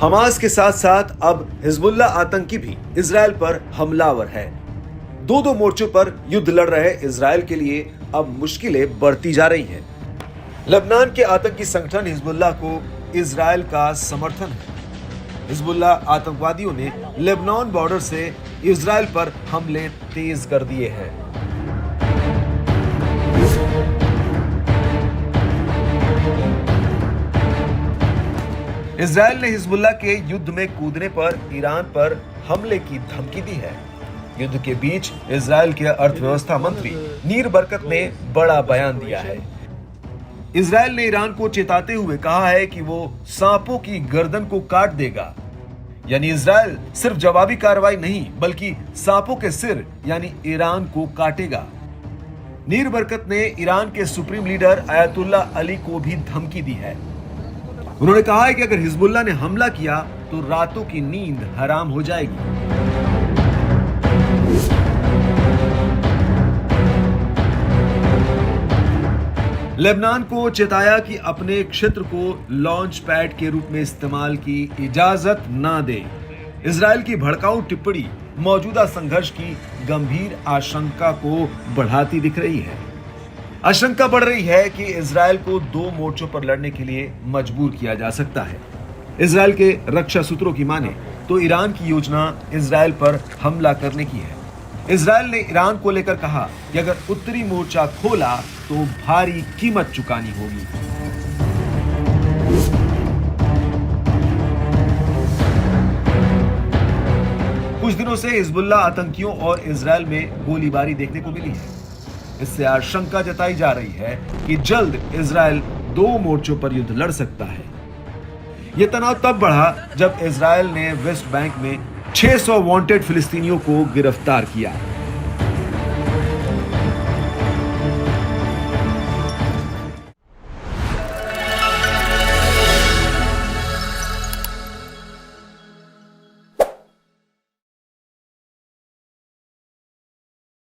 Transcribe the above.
Hamas के साथ साथ अब हिजबुल्लाह आतंकी भी इजराइल पर हमलावर है। दो मोर्चों पर युद्ध लड़ रहे इजराइल के लिए अब मुश्किलें बढ़ती जा रही हैं। लेबनान के आतंकी संगठन हिजबुल्लाह को इजराइल का समर्थन है। हिजबुल्लाह आतंकवादियों ने लेबनान बॉर्डर से इजराइल पर हमले तेज कर दिए हैं। इजराइल ने हिजबुल्लाह के युद्ध में कूदने पर ईरान पर हमले की धमकी दी है। युद्ध के बीच इजराइल के अर्थव्यवस्था मंत्री नीर बरकत ने बड़ा बयान दिया है। इजराइल ने ईरान को चेताते हुए कहा है कि वो सांपों की गर्दन को काट देगा। यानी इजराइल सिर्फ जवाबी कार्रवाई नहीं बल्कि सांपों के सिर यानी ईरान को काटेगा। नीर बरकत ने ईरान के सुप्रीम लीडर अयातुल्लाह अली को भी धमकी दी है। उन्होंने कहा है कि अगर हिजबुल्लाह ने हमला किया तो रातों की नींद हराम हो जाएगी। लेबनान को चेताया कि अपने क्षेत्र को लॉन्च पैड के रूप में इस्तेमाल की इजाजत ना दे। इजराइल की भड़काऊ टिप्पणी मौजूदा संघर्ष की गंभीर आशंका को बढ़ाती दिख रही है। आशंका बढ़ रही है कि इजराइल को दो मोर्चों पर लड़ने के लिए मजबूर किया जा सकता है। इजराइल के रक्षा सूत्रों की माने तो ईरान की योजना इजराइल पर हमला करने की है। इजराइल ने ईरान को लेकर कहा कि अगर उत्तरी मोर्चा खोला तो भारी कीमत चुकानी होगी। कुछ दिनों से हिजबुल्लाह आतंकियों और इजराइल में गोलीबारी देखने को मिली है। इससे आशंका जताई जा रही है कि जल्द इजराइल दो मोर्चों पर युद्ध लड़ सकता है। यह तनाव तब बढ़ा जब इजराइल ने वेस्ट बैंक में 600 वांटेड फिलिस्तीनियों को गिरफ्तार किया।